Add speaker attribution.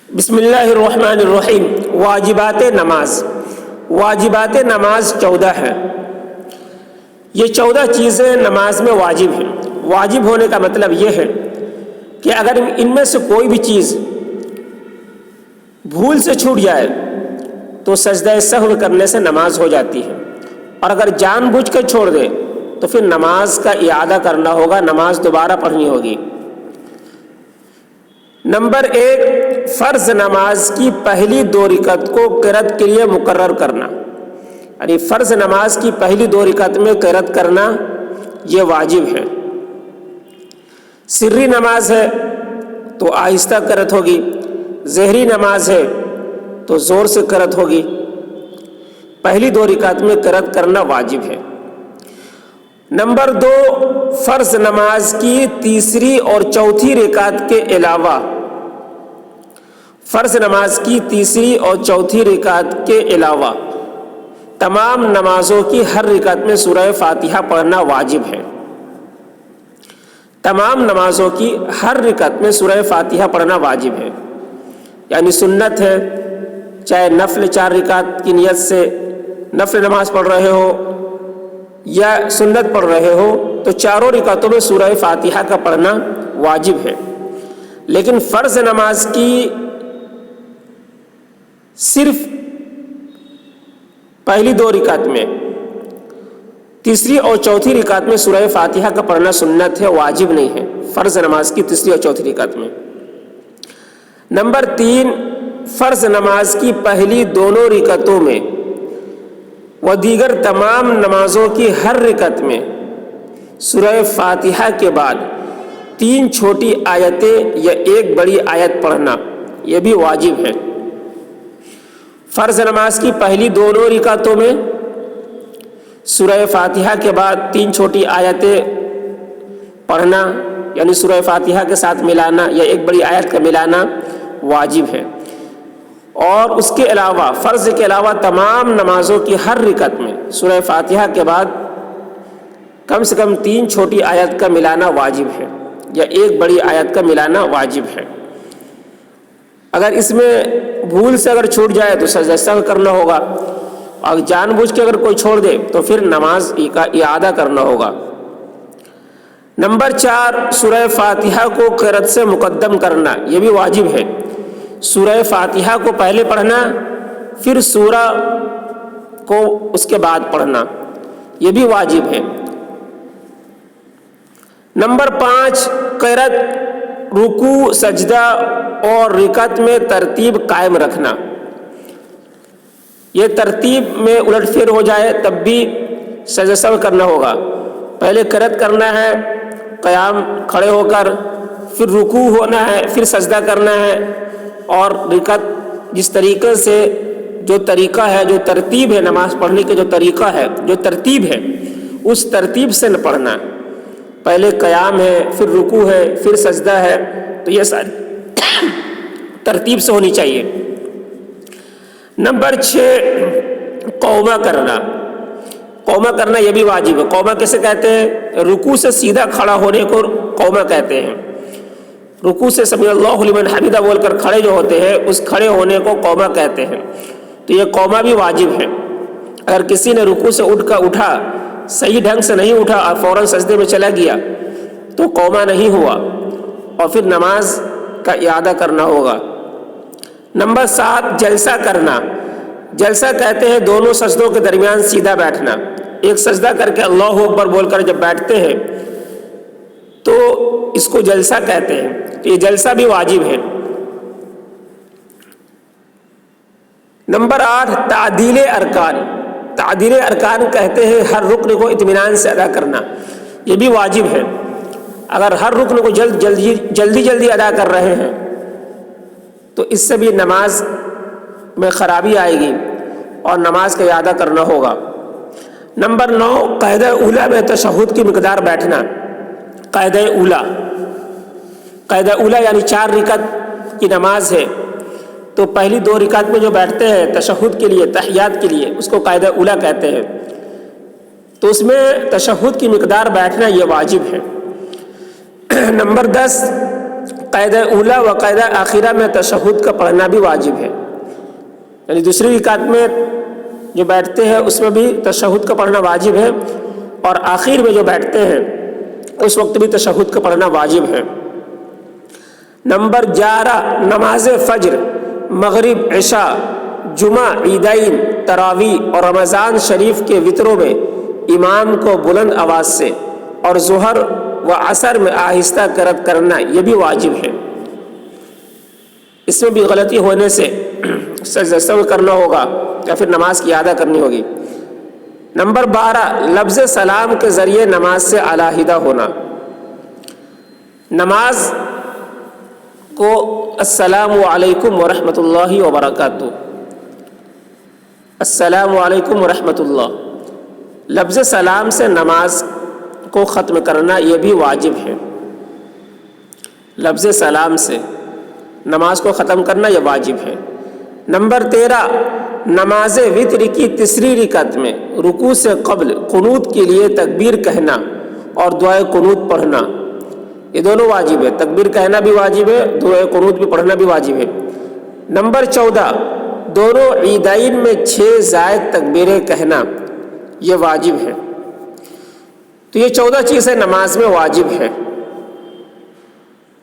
Speaker 1: بسم اللہ الرحمن الرحیم۔ واجبات نماز 14 ہیں۔ یہ 14 چیزیں نماز میں واجب ہیں۔ واجب ہونے کا مطلب یہ ہے کہ اگر ان میں سے کوئی بھی چیز بھول سے چھوٹ جائے تو سجدہ سہو کرنے سے نماز ہو جاتی ہے، اور اگر جان بوجھ کر چھوڑ دے تو پھر نماز کا اعادہ کرنا ہوگا، نماز دوبارہ پڑھنی ہوگی۔ نمبر 1، فرض نماز کی پہلی 2 رکعت کو قرأت کے لیے مقرر کرنا، یعنی فرض نماز کی پہلی 2 رکعت میں قرأت کرنا یہ واجب ہے۔ سری نماز ہے تو آہستہ قرأت ہوگی، ظہری نماز ہے تو زور سے قرأت ہوگی۔ پہلی 2 رکعت میں قرأت کرنا واجب ہے۔ نمبر 2، فرض نماز کی تیسری اور چوتھی رکعت کے علاوہ تمام نمازوں کی ہر رکعت میں سورہ فاتحہ پڑھنا واجب ہے۔ تمام نمازوں کی ہر رکعت میں سورہ فاتحہ پڑھنا واجب ہے، یعنی سنت ہے، چاہے نفل 4 رکعت کی نیت سے نفل نماز پڑھ رہے ہو یا سنت پڑھ رہے ہو تو چاروں رکعتوں میں سورہ فاتحہ کا پڑھنا واجب ہے۔ لیکن فرض نماز کی صرف پہلی 2 رکعت میں، تیسری اور چوتھی رکعت میں سورہ فاتحہ کا پڑھنا سنت ہے، واجب نہیں ہے، فرض نماز کی تیسری اور چوتھی رکعت میں۔ نمبر 3، فرض نماز کی پہلی دونوں رکعتوں میں و دیگر تمام نمازوں کی ہر رکعت میں سورہ فاتحہ کے بعد 3 چھوٹی آیتیں یا 1 بڑی آیت پڑھنا یہ بھی واجب ہے۔ فرض نماز کی پہلی دونوں رکعتوں میں سورہ فاتحہ کے بعد 3 چھوٹی آیتیں پڑھنا، یعنی سورہ فاتحہ کے ساتھ ملانا یا 1 بڑی آیت کا ملانا واجب ہے۔ اور اس کے علاوہ فرض کے علاوہ تمام نمازوں کی ہر رکعت میں سورہ فاتحہ کے بعد کم سے کم 3 چھوٹی آیت کا ملانا واجب ہے یا 1 بڑی آیت کا ملانا واجب ہے۔ اگر اس میں بھول سے اگر چھوٹ جائے تو سجدہ سہو کرنا ہوگا، اور جان بوجھ کے اگر کوئی چھوڑ دے تو پھر نماز کا اعادہ کرنا ہوگا۔ نمبر 4، سورہ فاتحہ کو قرأت سے مقدم کرنا یہ بھی واجب ہے۔ سورہ فاتحہ کو پہلے پڑھنا، پھر سورہ کو اس کے بعد پڑھنا یہ بھی واجب ہے۔ نمبر 5، قرأت، رکوع، سجدہ اور رکعت میں ترتیب قائم رکھنا۔ یہ ترتیب میں الٹ پھیر ہو جائے تب بھی سجدہ سہو کرنا ہوگا۔ پہلے قرأت کرنا ہے قیام کھڑے ہو کر، پھر رکوع ہونا ہے، پھر سجدہ کرنا ہے، اور رکعت جس طریقے سے جو طریقہ ہے، جو ترتیب ہے نماز پڑھنے کے، جو طریقہ ہے، جو ترتیب ہے، اس ترتیب سے نہ پڑھنا۔ پہلے قیام ہے، پھر رکوع ہے، پھر سجدہ ہے، تو یہ ساری ترتیب سے ہونی چاہیے۔ نمبر 6، قومہ کرنا۔ قومہ کرنا یہ بھی واجب ہے۔ قومہ کیسے کہتے ہیں؟ رکوع سے سیدھا کھڑا ہونے کو قومہ کہتے ہیں۔ رکوع سے سمیع اللہ لمن حمدہ بول کر کھڑے جو ہوتے ہیں اس کھڑے ہونے کو قومہ کہتے ہیں، تو یہ قومہ بھی واجب ہے۔ اگر کسی نے رکوع سے اٹھا صحیح ڈھنگ سے نہیں اٹھا اور فوراً سجدے میں چلا گیا تو قومہ نہیں ہوا، اور پھر نماز کا اعادہ کرنا ہوگا۔ نمبر 7، جلسہ کرنا۔ جلسہ کہتے ہیں دونوں سجدوں کے درمیان سیدھا بیٹھنا۔ ایک سجدہ کر کے اللہ اکبر بول کر جب بیٹھتے ہیں تو اس کو جلسہ کہتے ہیں، تو یہ جلسہ بھی واجب ہے۔ نمبر 8، تعدیل ارکان۔ تعدیل ارکان کہتے ہیں ہر رکن کو اطمینان سے ادا کرنا، یہ بھی واجب ہے۔ اگر ہر رکن کو جلدی ادا کر رہے ہیں تو اس سے بھی نماز میں خرابی آئے گی اور نماز کا اعادہ کرنا ہوگا۔ نمبر 9، قاعدہ اولیٰ میں تشہد کی مقدار بیٹھنا۔ قاعدہ اولیٰ یعنی 4 رکعت کی نماز ہے تو پہلی 2 رکعت میں جو بیٹھتے ہیں تشہد کے لیے، تحیات کے لیے، اس کو قاعدہ اولیٰ کہتے ہیں، تو اس میں تشہد کی مقدار بیٹھنا یہ واجب ہے۔ نمبر 10، قاعدہ اولا و قاعدہ آخرہ میں تشہد کا پڑھنا بھی واجب ہے، یعنی دوسری رکعت میں جو بیٹھتے ہیں اس میں بھی تشہد کا پڑھنا واجب ہے، اور آخر میں جو بیٹھتے ہیں اس وقت بھی تشہد کا پڑھنا واجب ہے۔ نمبر 11، نماز فجر، مغرب، عشاء، جمعہ، عیدین، تراویح اور رمضان شریف کے وطروں میں امام کو بلند آواز سے اور ظہر و عصر میں آہستہ قرأت کرنا یہ بھی واجب ہے۔ اس میں بھی غلطی ہونے سے سجدہ کرنا ہوگا یا پھر نماز کی اعادہ کرنی ہوگی۔ نمبر 12، لفظ سلام کے ذریعے نماز سے علیحدہ ہونا۔ نماز کو السلام علیکم ورحمۃ اللہ وبرکاتہ، السلام علیکم ورحمۃ اللہ، لفظ سلام سے نماز کو ختم کرنا یہ بھی واجب ہے۔ لفظ سلام سے نماز کو ختم کرنا یہ واجب ہے۔ نمبر 13، نماز وتر کی تیسری رکعت میں رکوع سے قبل قنوت کے لیے تکبیر کہنا اور دعائے قنوت پڑھنا، یہ دونوں واجب ہے، تکبیر کہنا بھی واجب ہے، دعائے قنوت بھی پڑھنا بھی واجب ہے۔ نمبر 14، دونوں عیدین میں 6 زائد تکبیریں کہنا یہ واجب ہے۔ تو یہ 14 چیزیں نماز میں واجب ہے۔